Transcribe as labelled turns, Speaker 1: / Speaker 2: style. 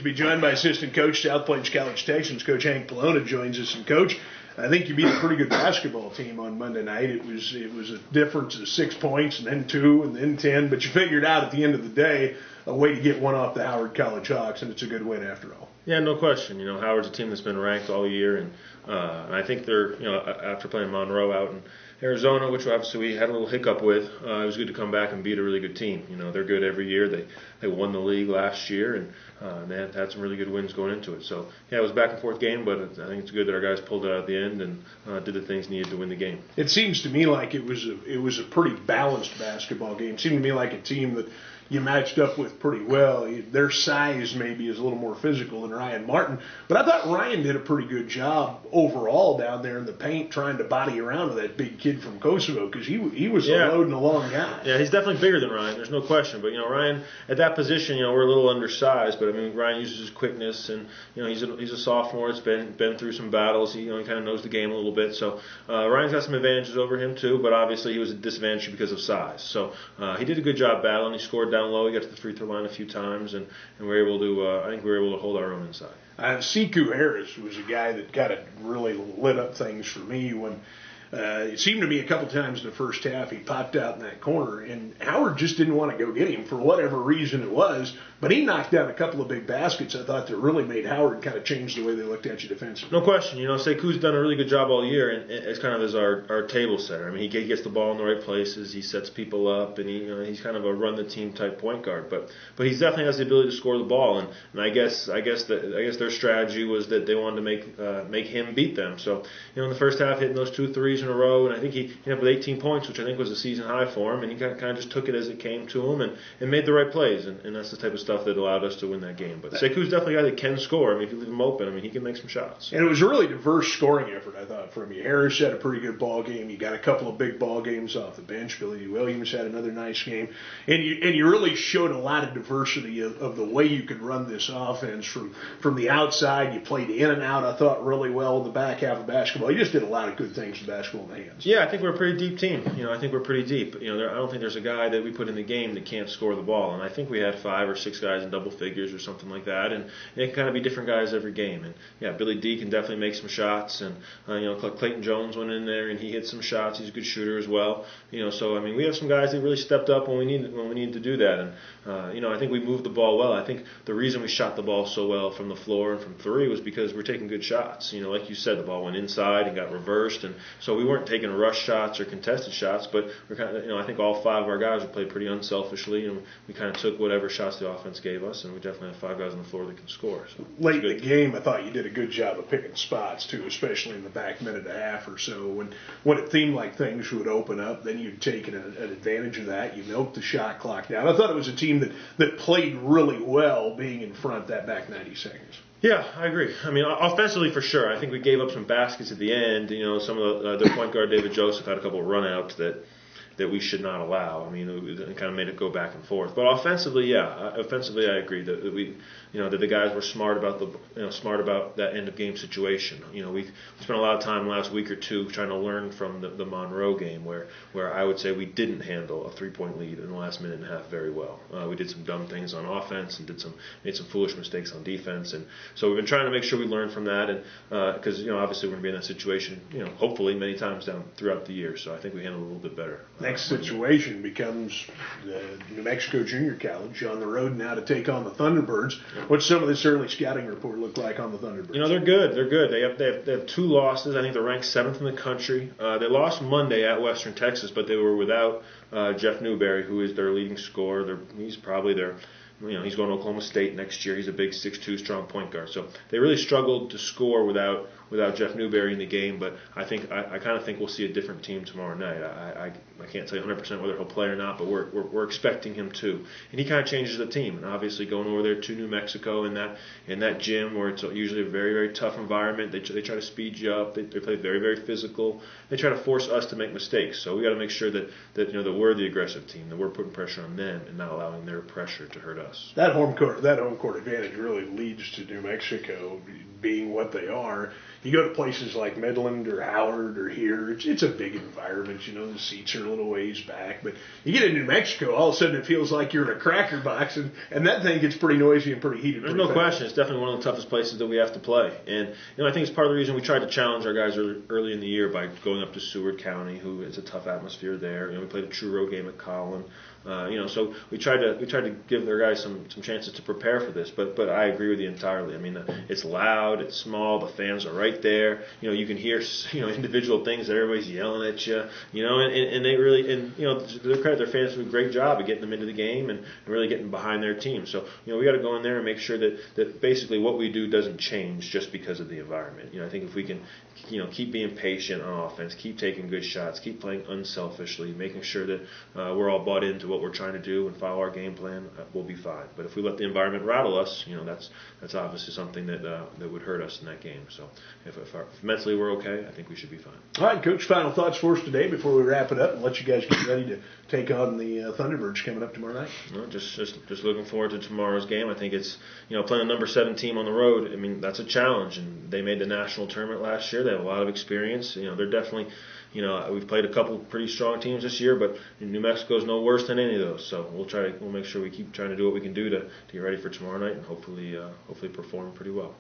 Speaker 1: to be joined by assistant coach, South Plains College Texans, Coach Hank Plona joins us. And Coach, I think you beat a pretty good basketball team on Monday night. It was a difference of 6 points, and then 2, and then 10. But you figured out at the end of the day a way to get one off the Howard College Hawks, and it's a good win after all.
Speaker 2: Yeah, no question. Howard's a team that's been ranked all year, and I think they're, after playing Monroe out in Arizona, which obviously we had a little hiccup with, it was good to come back and beat a really good team. They're good every year. They won the league last year, and they had some really good wins going into it. So, yeah, it was a back-and-forth game, but I think it's good that our guys pulled it out at the end and did the things needed to win the game.
Speaker 1: It seems to me like it was a pretty balanced basketball game. It seemed to me like a team that you matched up with pretty well. Their size maybe is a little more physical than Ryan Martin, but I thought Ryan did a pretty good job overall down there in the paint trying to body around with that big kid from Kosovo, because he was a loading a long guy.
Speaker 2: Yeah, he's definitely bigger than Ryan. There's no question. But, Ryan, at that position, we're a little undersized, but, Ryan uses his quickness, and, he's a sophomore. It's been through some battles. He kind of knows the game a little bit. So Ryan's got some advantages over him, too, but obviously he was a disadvantage because of size. So he did a good job battling. He scored down low. He got to the free throw line a few times, and we were able to. I think we were able to hold our own inside.
Speaker 1: Siku Harris was a guy that kind of really lit up things for me when it seemed to me a couple times in the first half he popped out in that corner, and Howard just didn't want to go get him for whatever reason it was, but he knocked down a couple of big baskets, I thought, that really made Howard kind of change the way they looked at you defensively.
Speaker 2: No question. Seku's done a really good job all year, and it's kind of as our table setter. He gets the ball in the right places, he sets people up, and he's kind of a run-the-team type point guard, but he definitely has the ability to score the ball, and I guess their strategy was that they wanted to make him beat them. So, in the first half, hitting those 2 threes in a row, and I think he ended up with 18 points, which I think was a season high for him, and he kind of just took it as it came to him and made the right plays, and that's the type of stuff that allowed us to win that game. But Seku's definitely a guy that can score. If you leave him open, he can make some shots.
Speaker 1: And it was a really diverse scoring effort, I thought, from you. Harris had a pretty good ball game. You got a couple of big ball games off the bench. Billy Williams had another nice game, and you really showed a lot of diversity of the way you could run this offense from the outside. You played in and out, I thought, really well in the back half of basketball. You just did a lot of good things with basketball in the hands.
Speaker 2: Yeah, I think we're a pretty deep team. I think we're pretty deep. I don't think there's a guy that we put in the game that can't score the ball. And I think we had 5 or 6 guys in double figures or something like that. And it can kind of be different guys every game. And yeah, Billy D can definitely make some shots. And Clayton Jones went in there and he hit some shots. He's a good shooter as well. So we have some guys that really stepped up when we needed to do that. And I think we moved the ball well. I think the reason we shot the ball so well from the floor and from 3 was because we're taking good shots. Like you said, the ball went inside and got reversed, and so we weren't taking rush shots or contested shots, but we're kind of, I think all 5 of our guys played pretty unselfishly, and we kind of took whatever shots the offense gave us, and we definitely have 5 guys on the floor that can score. So
Speaker 1: late in the game, I thought you did a good job of picking spots too, especially in the back minute and a half or so. When it seemed like things would open up, then you'd take an advantage of that. You milked the shot clock down. I thought it was a team that played really well, being in front that back 90 seconds.
Speaker 2: Yeah, I agree. Offensively for sure. I think we gave up some baskets at the end. Some of their point guard David Joseph had a couple of runouts that we should not allow. It kind of made it go back and forth. But offensively, I agree that we, that the guys were smart about that end of game situation. We spent a lot of time last week or two trying to learn from the Monroe game, where I would say we didn't handle a 3-point lead in the last minute and a half very well. We did some dumb things on offense and made some foolish mistakes on defense, and so we've been trying to make sure we learn from that, and because obviously we're going to be in that situation, hopefully many times down throughout the year. So I think we handled it a little bit better.
Speaker 1: Next situation becomes the New Mexico Junior College on the road now to take on the Thunderbirds. What's some of this early scouting report look like on the Thunderbirds?
Speaker 2: They're good. They're good. They have 2 losses. I think they're ranked 7th in the country. They lost Monday at Western Texas, but they were without Jeff Newberry, who is their leading scorer. He's probably he's going to Oklahoma State next year. He's a big 6'2" strong point guard. So they really struggled to score without Jeff Newberry in the game. But I kind of think we'll see a different team tomorrow night. I can't tell you 100% whether he'll play or not, but we're expecting him to. And he kind of changes the team. And obviously going over there to New Mexico in that gym where it's usually a very, very tough environment, they try to speed you up. They play very, very physical. They try to force us to make mistakes. So we got to make sure that we're the aggressive team, that we're putting pressure on them and not allowing their pressure to hurt us. us.
Speaker 1: That home court advantage really leads to New Mexico being what they are. You go to places like Midland or Howard or here, it's a big environment. You know, the seats are a little ways back. But you get in New Mexico, all of a sudden it feels like you're in a cracker box, and that thing gets pretty noisy and pretty heated.
Speaker 2: There's no question. It's definitely one of the toughest places that we have to play. And, I think it's part of the reason we tried to challenge our guys early in the year by going up to Seward County, who is a tough atmosphere there. We played a true road game at Collin. So we tried to give their guys some chances to prepare for this. But I agree with you entirely. I mean, it's loud, it's small, the fans are right there. You can hear individual things that everybody's yelling at you. And they really, to their credit, their fans do a great job of getting them into the game and really getting behind their team. So we got to go in there and make sure that basically what we do doesn't change just because of the environment. I think if we can keep being patient on offense, keep taking good shots, keep playing unselfishly, making sure that we're all bought into what we're trying to do and follow our game plan, we'll be fine. But if we let the environment rattle us, that's obviously something that would hurt us in that game. So if mentally we're okay, I think we should be fine.
Speaker 1: All right, Coach, final thoughts for us today before we wrap it up and let you guys get ready to take on the Thunderbirds coming up tomorrow night.
Speaker 2: Just looking forward to tomorrow's game. I think it's playing a number 7 team on the road. I mean, that's a challenge, and they made the national tournament last year. They have a lot of experience. They're definitely. We've played a couple pretty strong teams this year, but New Mexico's no worse than any of those. So we'll make sure we keep trying to do what we can do to get ready for tomorrow night and hopefully perform pretty well.